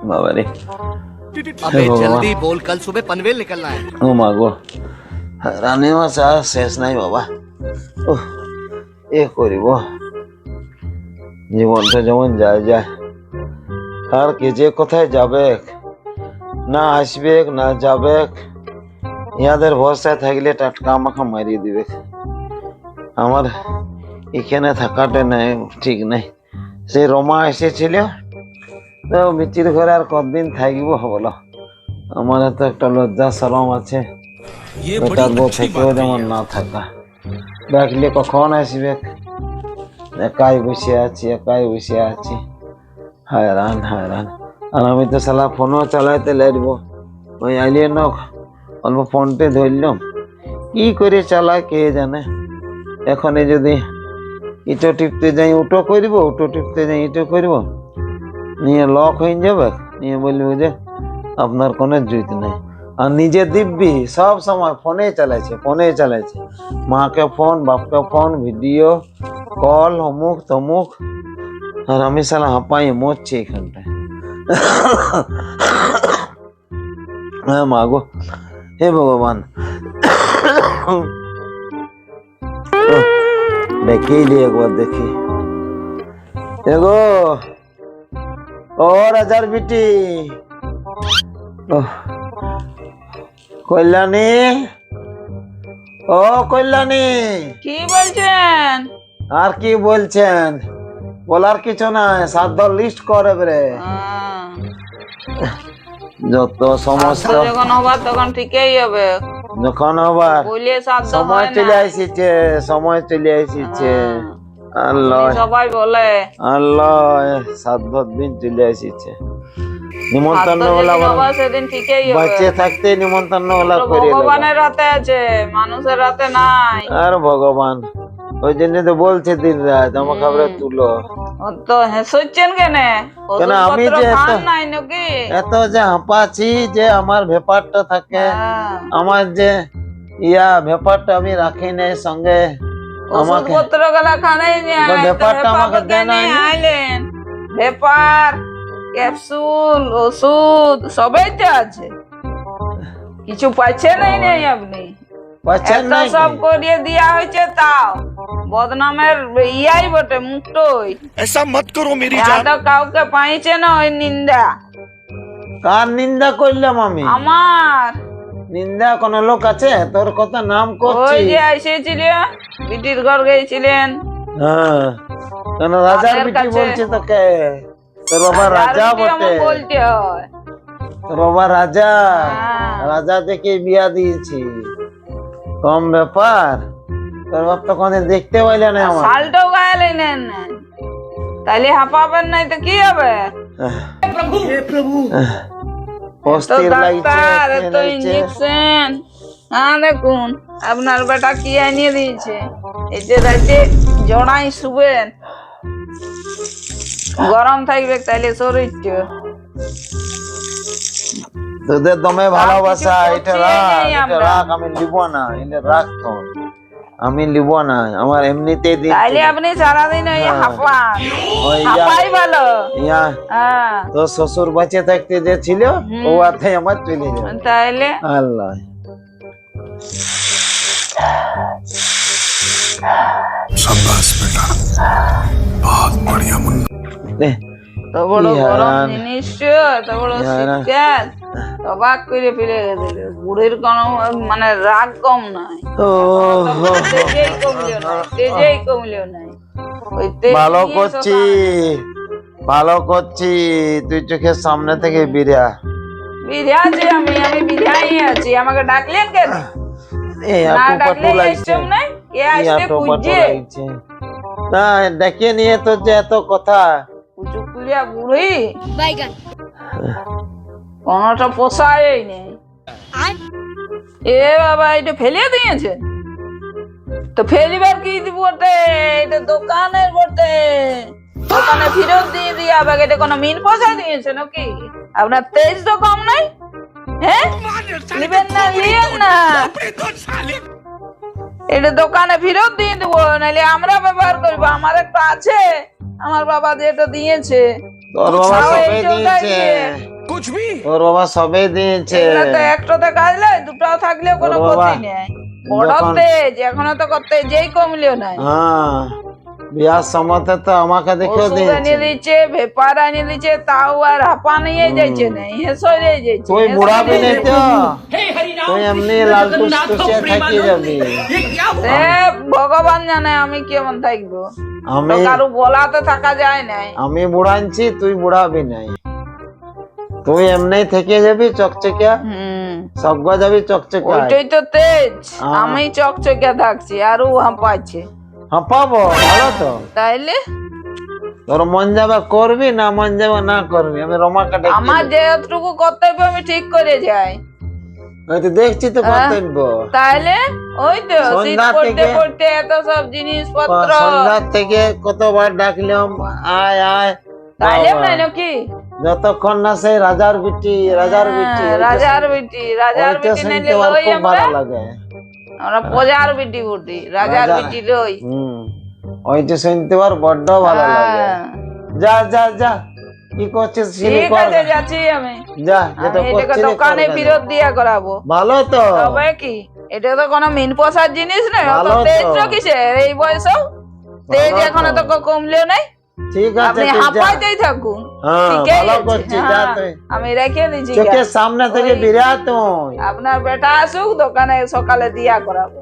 বাবা রে, अबे जल्दी बोल, कल सुबह पनवेल निकलना है। ও মা গো, রানে মাছ আর শেষ নাই বাবা। এ করিব, জীবনটা যেমন যায় যায়, আর কে যে কোথায় যাবে, না আসবে না যাবে, ইয়াদের ভরসায় থাকলে টাটকা আমাকে মারিয়ে দিবে। আমার এখানে থাকাটা নাই, ঠিক নাই। সেই রমা এসেছিল, তো বিচির ঘরে আর কতদিন থাকবো বলো? আমার তো একটা লজ্জা শরম আছে, বেটার বউ থেকেও যেমন না থাকা। দেখলে কখন আসবে, একাই বসে আছি, একাই বসে আছি, হায়রান হায়রান। আর আমি তো শালা ফোনও চালাইতে লাগবো, ওই আইলিয়ে ন অল্প ফোনটে ধরলাম, কি করে চালায় কে জানে। এখনই যদি ইটো টিপতে যাই উটো করবো, উটো টিপতে যাই ইটো করবো, নিয়ে লক হয়ে যাবে, নিয়ে বলবো যে আপনার কোনো জুত নেই। আর নিজে দিব্যি সব সময় ফোনে চালাইছে, ফোনে চালাইছে, মাকে ফোন, বাপকে ফোন, ভিডিও কল, অমুক তমুক। আর আমি শালা হাঁপাই মরছি এখানটায়। হ্যাঁ মা গো, হে ভগবান, দেখি একবার দেখি। এগো ও রাজার বিটি, কল্যাণী, ও কল্যাণী। কি বলছেন? আর কি বলছেন, বলার কিছু নাই, সাধ্য লিস্ট করে রে। যত সমস্যা যখন হবার তখন ঠিকই হবে, যখন হবার বলে সাধ্য সময় হয় না। চলে আসিছে, সময় চলে আসিছে। আল্লাহ সবাই বলে আল্লাহ, 7 দিন চলে আসিছে। নিমন্ত্রণ যেদিন হলা হবার সেদিন ঠিকই হবে। বাঁচে থাকতে নিমন্ত্রণ হলা তো করে ভগবানের হাতে আছে, মানুষের হাতে নাই। আর ভগবান, ওই জন্য তো বলছে দিন রাত আমাকে আবার তুলো। ও তো হেসেছেন কেন? কেন আমি ওষুধপত্র যে খান নাই নাকি? এত যে হাঁপাচ্ছি, যে আমার ব্যাপারটা থাকে, হ্যাঁ। আমার যে ব্যাপারটা আমি রাখি নাই সঙ্গে। আমাকে ওষুধপত্র গুলা খানাই নিয়ে ব্যাপারটা আমাকে দেয় নাই। আইলেন, ব্যাপার ক্যাপসুল ওষুধ সবই তো আছে, কিছু পাচ্ছেন নাই আপনি? পাচ্ছেন এত নাই সব করিয়ে দিয়া হয়েছে, তাও বদনামের ইয়াই বটে, মুক্তই। ऐसा मत करो मेरी এত কাউকে পাইছে না ওই নিন্দা। কার নিন্দা করলাম আমি? আমার নিন্দা কোন লোক আছে? তোর কথা নাম করছি। ওই যে এসেছিল, বিটির ঘর গেছিলেন। হ্যাঁ, কেন রাজার তাদের বিটি কাছে- বলছে তোকে? তোর বাবা রাজা আর বিটি বটে, আমার বলতে হয়। তোর বাবা রাজা, হ্যাঁ। রাজা থেকে বিয়া দিয়েছি, কম ব্যাপার। তোর বাপ তো কোনদিন দেখতে পাইলে না আমার। শালটাও গায়ে নেন না, তাইলে হাঁপাবেন নাই তো কি হবে? তো অস্থির লাগছে, ডাক্তার, অস্থির তো লাগছে। ইঞ্জেকশন। হ্যাঁ দেখুন, আপনার বেটা কি আনিয়ে দিয়েছে। এই যে রাতে জড়াই শুবেন, গরম থাকবে তাইলে শরীরটা। তোদের দমে ভালোবাসা, কিছু এটা করছি রাখ, নাই এটা আমরা। রাখ, আমি লিব না, এটা রাখ তো, আমি লিব না, আমার এমনিতেই দিন। তাইলে আপনি সারাদিন ওই হ্যাঁ। হাঁপান, ওই হাঁপাই ভালো। ইয়া হ্যাঁ, তোর শ্বশুর বাঁচে থাকতে যে ছিল, হুম। ও আতে আমার চলে যাবে। তাইলে আল্লাহ शाबाश बेटा, बहुत बढ़िया मुन्ना। এহ, তো বড় কি গরম হারান। জিনিস, তো বড় কি হারান। শীতকাল, অবাক করে ফেলে গেছিল। বুড়ির কোনো মানে রাগ কম নাই, ও তেজেই কমলেও নাই, তেজেই কমলেও নাই। ওই তেজ ভালো নিয়ে করছি, শোষণ। ভালো করছি, তুই চোখের সামনে থেকে বিরা। বিধে আছি আমি বিধাই আছি, আমাকে ডাকলেন কেন? এই না আটু পাটু ডাকলে লাগছে, এসছেন নাই, কে এই আসতে আটু পাটু খুঁজছে? লাগছে। না ডেকে নিয়ে তো যে এত কথা। কুচুকুলিয়া বুড়ি কোনটা পোষায় নেই। এ বাবা, এটা ফেলে দিয়েছে, তো ফেলিবার কি বটে? এটা দোকানের বটে, দোকানে ফেরত দিয়ে দিয়ে আবার এটা কোনো মিন পয়সা দিয়েছে নাকি? আপনার তেজ তো কম নাই, হ্যাঁ? নিবেন না, লিয়েন না। এটা দোকানে ফেরত দিয়ে দেবো, নাহলে আমরা ব্যবহার করবো। আমার একটা আছে, আমার বাবা যেটা দিয়েছে। তোর বাবা তাও সবে এইটাও দিয়েছে, দেয়নি। তোর বাবা সবে দিয়েছে। এগুলো তো একটাতে কাজলে দুটাও থাকলেও কোনো ওর বাবা ক্ষতি নেই। বড় যখন- তেজ এখনো তো করতে যেই কমলেও নাই। হ্যাঁ, বিয়ার সময়তে তো আমাকে দেখেও ওষুধ দিয়েছে। এনে দিচ্ছে, ভেপার এনে দিচ্ছে, তাও আর হাঁপা নিয়ে যাইছে না, হেসে যাইছে। তুই বুড়াবি নাই তো, তুই এমনি লাল টুসটুসে থাকি যাবি। ভগবান জানে আমি কেমন থাকবো, আমি তো কারো বলাতে থাকা যায় নাই। আমি বুড়ানছি, তুই বুড়াবি নাই। তুই এমনি থেকে যাবি চকচকিয়া, সজ্ঞ যাবি চকচকিয়া। ওইটাই তো তেজ, হ্যাঁ। আমি চকচকে থাকছি আর ও হাঁপাচ্ছে। হ্যাঁ পাবো, ভালো তো। তাইলে তোর মন যাবে করবি, না মন যাবে না করবি। আমি রমাকে ডেকে আমার যেটুকু কর্তব্য আমি ঠিক করে যাই। হয়তো দেখছি তো কর্তব্য। তাইলে ওই তো শীত সন্ধ্যা পড়তে থেকে- পড়তে এত সব জিনিসপত্র, সন্ধ্যার থেকে কতবার ডাকলাম আয় আইলে তাইলে নাই নাকি? যতক্ষণ না সেই রাজার বিটি, রাজার বিটি, রাজার বেটি, রাজার ওইটা বেটি নাইলে শুনতে আমার লই খুব আমরা, ভালো লাগে। আমরা প্রজার বেটি বুটি, রাজার রাজা- বেটি লই। ওইটা শুনতে আমার বড্ড ভালো লাগে। হ্যাঁ। যা যা যা, কি করছিস সিঁড়ি ঠিক কর। আছে, যাচ্ছি আমি। যা, আমি যেটা এটাকে করছিস দোকানে ফেরত দিয়া করাবো। ভালো তো। তবে কি এটা তো কোনো মিন পোষার জিনিস নয়, অত ভালো তো। তেজ কিসের এই বয়সেও? তেজ ভালো এখনো তো। তো কমলেও নাই। ঠিক আছে, আপনি তুই যা। হাঁপাইতেই থাকুন। হ্যাঁ, ঠিকই ভালো আছে, করছিস, যা হ্যাঁ, তুই। আমি রেখে দিচ্ছি। চোখের সামনে থেকে ওই- বিরাট তুই। আপনার বেটা আসুক, দোকানে সকালে দিয়া করাবো।